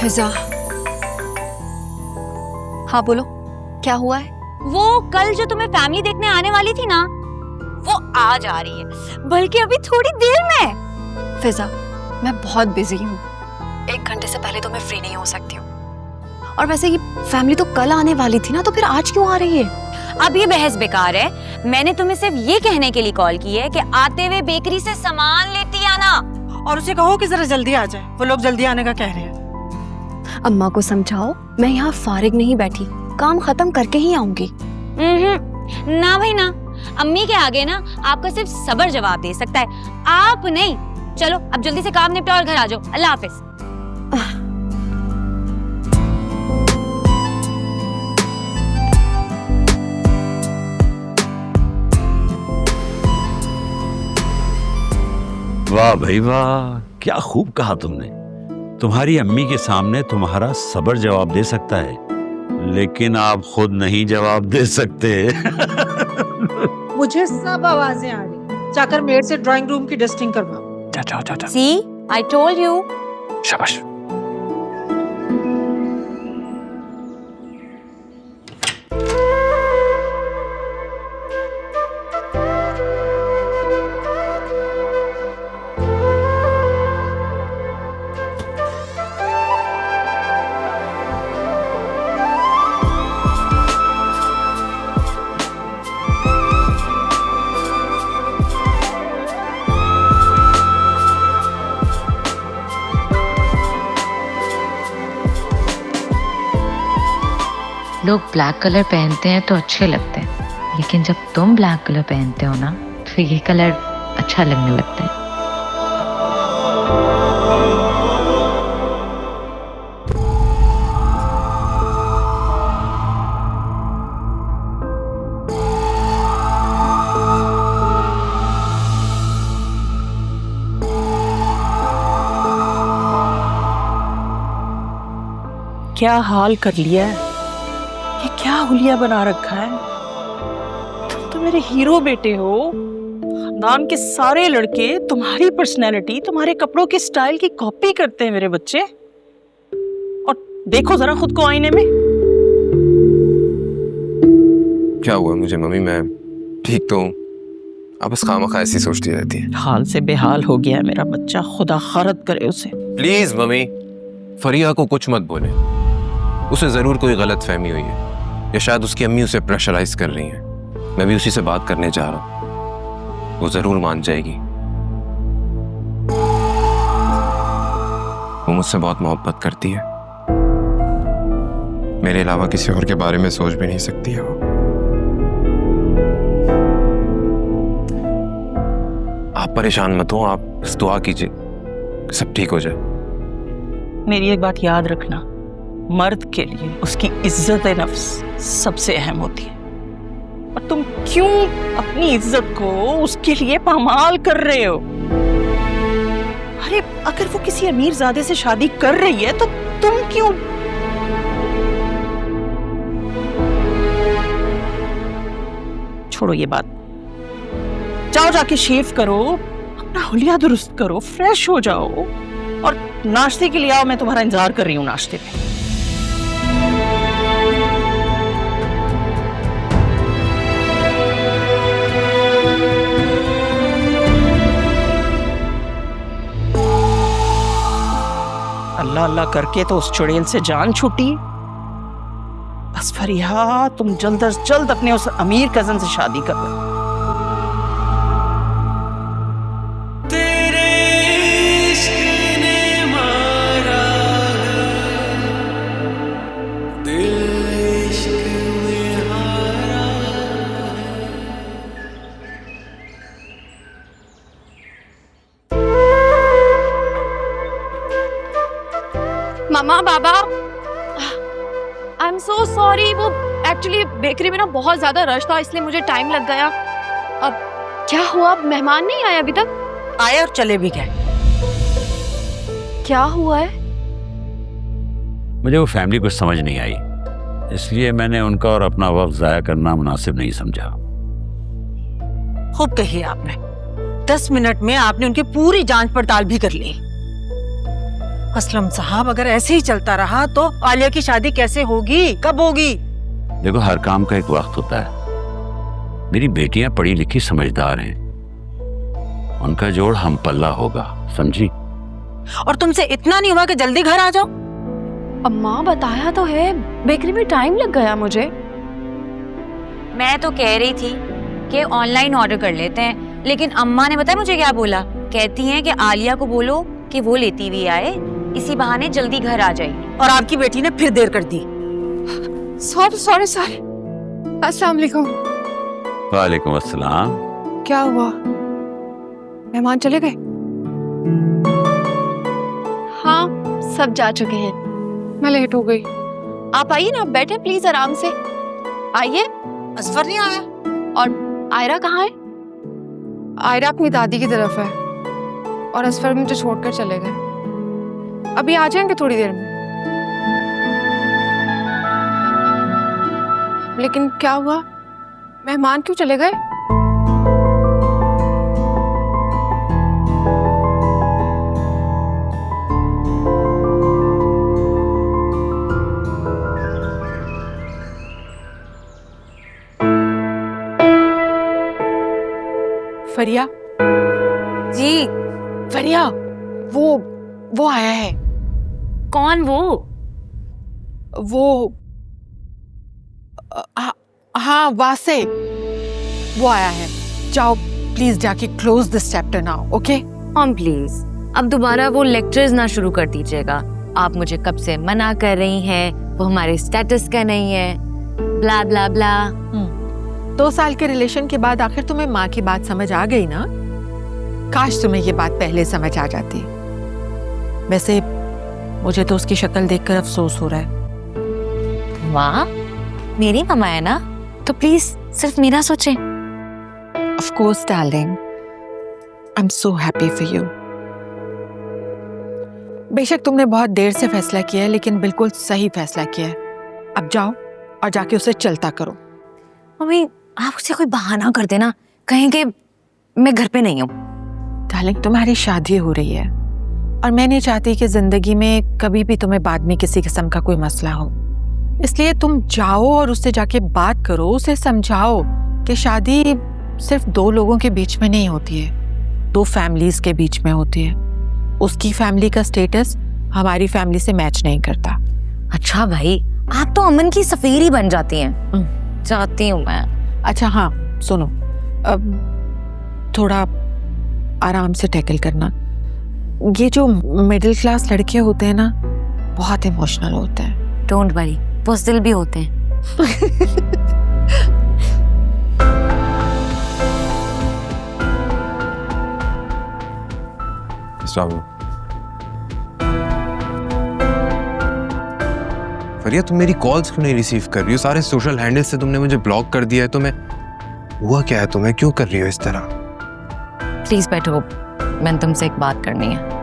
फिजा। हाँ बोलो, क्या हुआ है? वो कल जो तुम्हें फैमिली देखने आने वाली थी ना, वो आज आ रही है, बल्कि अभी थोड़ी देर में। फिजा, मैं बहुत बिजी हूँ, 1 घंटे से पहले तो मैं फ्री नहीं हो सकती हूँ। और वैसे ये फैमिली तो कल आने वाली थी ना, तो फिर आज क्यों आ रही है? अब ये बहस बेकार है। मैंने तुम्हें सिर्फ ये कहने के लिए कॉल की है कि आते हुए बेकरी से सामान लेती आना, और उसे कहो कि जरा जल्दी आ जाए, वो लोग जल्दी आने का कह रहे हैं। अम्मा को समझाओ, मैं यहाँ फारिग नहीं बैठी, काम खत्म करके ही आऊंगी। ना भाई ना, अम्मी के आगे ना आपका सिर्फ सबर जवाब दे सकता है, आप नहीं। चलो अब जल्दी से काम निपटाओ और घर आ जाओ। अल्लाह हाफिज। वाह भाई वाह, क्या खूब कहा तुमने। तुम्हारी अम्मी के सामने तुम्हारा सबर जवाब दे सकता है, लेकिन आप खुद नहीं जवाब दे सकते। मुझे सब आवाजें आ रही, जाकर मेड से ड्राइंग रूम की डस्टिंग करवाओ। जा। सी, आई टोल्ड यू। शाबाश। लोग ब्लैक कलर पहनते हैं तो अच्छे लगते हैं, लेकिन जब तुम ब्लैक कलर पहनते हो ना, तो ये कलर अच्छा लगने लगता है। क्या हाल कर लिया है, ये क्या हुलिया बना रखा है। तुम तो मेरे हीरो बेटे हो, खानदान के सारे लड़के तुम्हारी पर्सनैलिटी, तुम्हारे कपड़ों के स्टाइल की कॉपी करते हैं मेरे बच्चे। और देखो जरा खुद को आईने में। क्या हुआ मुझे मम्मी? मैं ठीक तो हूँ, आप बस खामखा ऐसी सोचती रहती है। हाल से बेहाल हो गया है मेरा बच्चा, खुदा खारत करे उसे। प्लीज मम्मी, फरिया को कुछ मत बोले, उसे जरूर कोई गलत फहमी हुई है, या शायद उसकी अम्मी उसे प्रेशराइज कर रही हैं। मैं भी उसी से बात करने जा रहा हूँ, वो जरूर मान जाएगी। वो मुझसे बहुत मोहब्बत करती है, मेरे अलावा किसी और के बारे में सोच भी नहीं सकती है वो। आप परेशान मत हो, आप बस दुआ कीजिए सब ठीक हो जाए। मेरी एक बात याद रखना, मर्द के लिए उसकी इज्जत नफ्स सबसे अहम होती है, और तुम क्यों अपनी इज्जत को उसके लिए पामाल कर रहे हो? अरे अगर वो किसी अमीरजादे से शादी कर रही है तो तुम क्यों? छोड़ो ये बात, जाओ जाके शेव करो, अपना हुलिया दुरुस्त करो, फ्रेश हो जाओ, और नाश्ते के लिए आओ, मैं तुम्हारा इंतजार कर रही हूँ नाश्ते पे। अल्लाह अल्लाह करके तो उस चुड़ैल से जान छूटी। बस फरिया, तुम जल्द अज जल्द अपने उस अमीर कजन से शादी कर लो। मामा, बाबा, आई एम सो सॉरी। वो एक्चुअली बेकरी में ना बहुत ज्यादा रश था, इसलिए मुझे टाइम लग गया। अब क्या हुआ? मेहमान नहीं आए अभी तक? आए और चले भी गए। क्या हुआ है? मुझे वो फैमिली कुछ समझ नहीं आई, इसलिए मैंने उनका और अपना वक्त जाया करना मुनासिब नहीं समझा। खूब कही आपने, 10 मिनट में आपने उनकी पूरी जांच पड़ताल भी कर ली। असलम साहब, अगर ऐसे ही चलता रहा तो आलिया की शादी कैसे होगी, कब होगी? देखो, हर काम का एक वक्त होता है। मेरी बेटियां पढ़ी लिखी समझदार हैं, उनका जोड़ हम पल्ला होगा, समझी? और तुमसे इतना नहीं हुआ कि जल्दी घर आ जाओ? अम्मा बताया तो है, बेकरी में टाइम लग गया मुझे। मैं तो कह रही थी कि ऑनलाइन ऑर्डर कर लेते हैं, लेकिन अम्मा ने बताया मुझे क्या बोला। कहती हैं कि आलिया को बोलो कि वो लेती हुई आए, इसी बहाने जल्दी घर आ जाएगी। और आपकी बेटी ने फिर देर कर दी। सॉरी अस्सलाम वालेकुम। वालेकुम अस्सलाम। क्या हुआ, मेहमान चले गए? हाँ, सब जा चुके हैं। मैं लेट हो गई। आप आइए ना, बैठे प्लीज आराम से आइए। असफर नहीं आया? और आयरा कहाँ है? आयरा अपनी दादी की तरफ है और असफर मुझे छोड़कर चले गए। अभी आ जाएंगे थोड़ी देर में। लेकिन क्या हुआ, मेहमान क्यों चले गए? फरिया जी। फरिया, वो आया है। कौन वो? वो हाँ, वासे, वो आया है। जाओ प्लीज, जाके close this chapter now, okay? Please अब दोबारा वो लेक्चर्स ना शुरू कर दीजिएगा। आप मुझे कब से मना कर रही हैं, वो हमारे स्टेटस का नहीं है, ब्ला ब्ला ब्ला। 2 साल के रिलेशन के बाद आखिर तुम्हें माँ की बात समझ आ गई ना? काश तुम्हें ये बात पहले समझ आ जाती। वैसे मुझे तो उसकी शक्ल देखकर अफसोस हो रहा है। वाह, मेरी मम्मा है ना, तो प्लीज सिर्फ मेरा सोचें। Of course, darling. I'm so happy for you. बेशक तुमने बहुत देर से फैसला किया है, लेकिन बिल्कुल सही फैसला किया है। अब जाओ और जाके उसे चलता करो। मम्मी, आप उससे कोई बहाना कर देना, कहें कि मैं घर पे नहीं हूँ। डार्लिंग, तुम्हारी शादी हो रही है और मैं नहीं चाहती कि जिंदगी में कभी भी तुम्हें बाद में किसी किस्म का कोई मसला हो। इसलिए तुम जाओ और उससे जाके बात करो, उसे समझाओ कि शादी सिर्फ 2 लोगों के बीच में नहीं होती है, 2 फैमिलीज के बीच में होती है। उसकी फैमिली का स्टेटस हमारी फैमिली से मैच नहीं करता। अच्छा भाई, आप तो अमन की सफेरी बन जाती हैं। चाहती हूँ मैं। अच्छा हाँ, सुनो, अब थोड़ा आराम से टैकल करना। ये जो मिडिल क्लास लड़के होते हैं ना, बहुत इमोशनल होते हैं। डोंट वरी, बुज़दिल भी होते हैं। फरिया, तुम मेरी कॉल्स क्यों नहीं रिसीव कर रही हो? सारे सोशल हैंडल से तुमने मुझे ब्लॉक कर दिया है। तो मैं, हुआ क्या है तुम्हें, क्यों कर रही हो इस तरह? प्लीज बैठो, मैंने तुमसे एक बात करनी है।